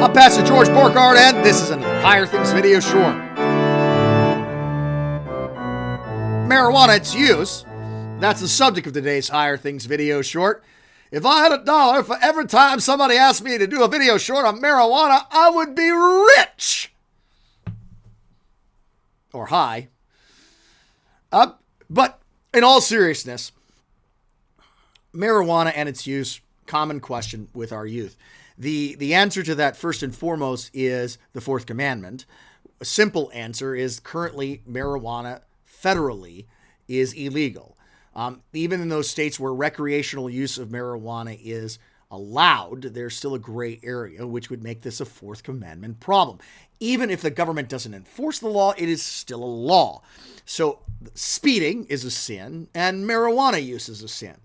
I'm Pastor George Borghardt, and this is another Higher Things video short. Marijuana, its use. That's the subject of today's Higher Things video short. If I had $1 for every time somebody asked me to do a video short on marijuana, I would be rich. Or high. But in all seriousness, marijuana and its use, common question with our youth. The answer to that, first and foremost, is the fourth commandment. A simple answer is currently marijuana federally is illegal. Even in those states where recreational use of marijuana is allowed, there's still a gray area, which would make this a fourth commandment problem. Even if the government doesn't enforce the law, it is still a law. So speeding is a sin, and marijuana use is a sin.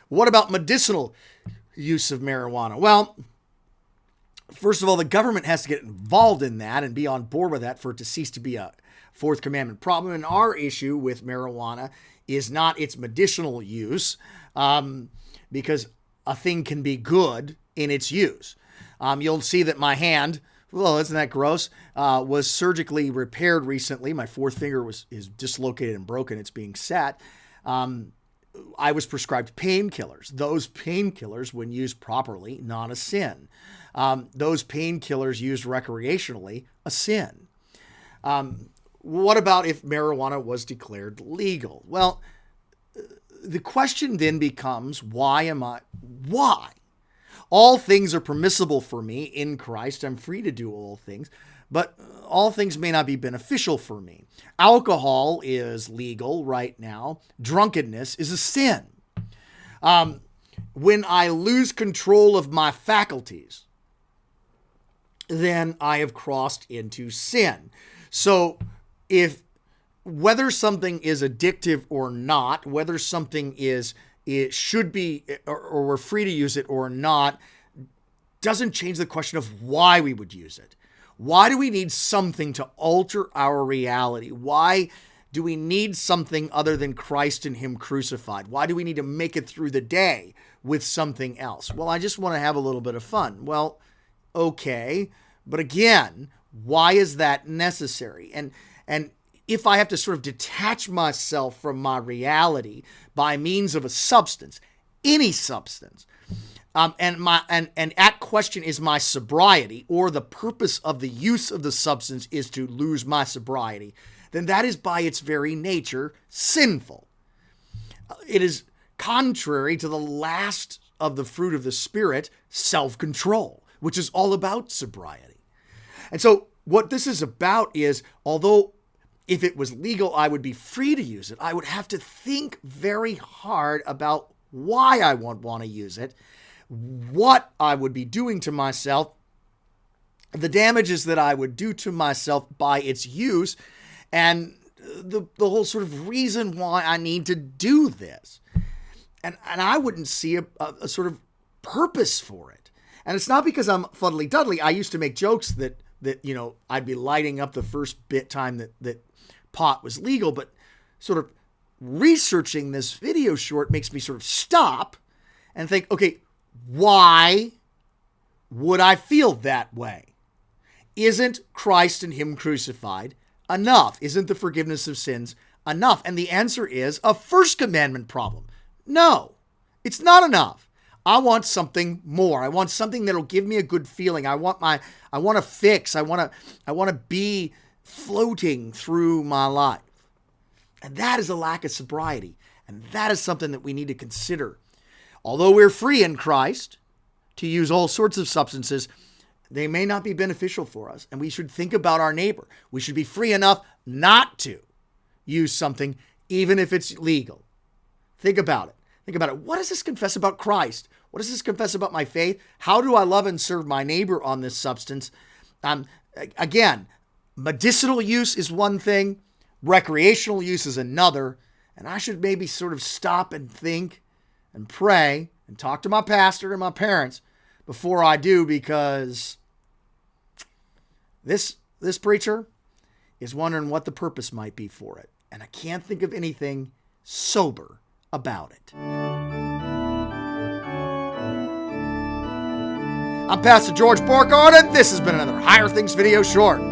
What about medicinal use of marijuana? Well, first of all, the government has to get involved in that and be on board with that for it to cease to be a fourth commandment problem. And our issue with marijuana is not its medicinal use, because a thing can be good in its use. You'll see that my hand, well, isn't that gross, was surgically repaired recently. My fourth finger is dislocated and broken. It's being set. I was prescribed painkillers. Those painkillers, when used properly, not a sin. Those painkillers used recreationally, a sin. What about if marijuana was declared legal? Well, the question then becomes, why? All things are permissible for me in Christ. I'm free to do all things, but all things may not be beneficial for me. Alcohol is legal right now. Drunkenness is a sin. When I lose control of my faculties, then I have crossed into sin. So whether something is addictive or not, whether something it should be, or we're free to use it or not, doesn't change the question of why we would use it. Why do we need something to alter our reality? Why do we need something other than Christ and Him crucified? Why do we need to make it through the day with something else? Well, I just want to have a little bit of fun. Well, okay. But again, why is that necessary? And if I have to sort of detach myself from my reality by means of a substance, any substance, and at question is my sobriety, or the purpose of the use of the substance is to lose my sobriety, then that is by its very nature sinful. It is contrary to the last of the fruit of the Spirit, self-control, which is all about sobriety. And so what this is about is, although if it was legal, I would be free to use it, I would have to think very hard about why I want to use it, what I would be doing to myself, the damages that I would do to myself by its use, and the whole sort of reason why I need to do this. And I wouldn't see a sort of purpose for it. And it's not because I'm fuddly-duddly. I used to make jokes that I'd be lighting up the first time that pot was legal, but sort of researching this video short makes me sort of stop and think, okay, why would I feel that way? Isn't Christ and Him crucified enough? Isn't the forgiveness of sins enough? And the answer is a first commandment problem. No, it's not enough. I want something more. I want something that'll give me a good feeling. I want a fix. I want to be floating through my life. And that is a lack of sobriety. And that is something that we need to consider. Although we're free in Christ to use all sorts of substances, they may not be beneficial for us. And we should think about our neighbor. We should be free enough not to use something, even if it's legal. Think about it. Think about it. What does this confess about Christ? What does this confess about my faith? How do I love and serve my neighbor on this substance? Again, medicinal use is one thing. Recreational use is another. And I should maybe sort of stop and think and pray and talk to my pastor and my parents before I do, because this preacher is wondering what the purpose might be for it. And I can't think of anything sober about it. I'm Pastor George Borghardt, and this has been another Higher Things video short.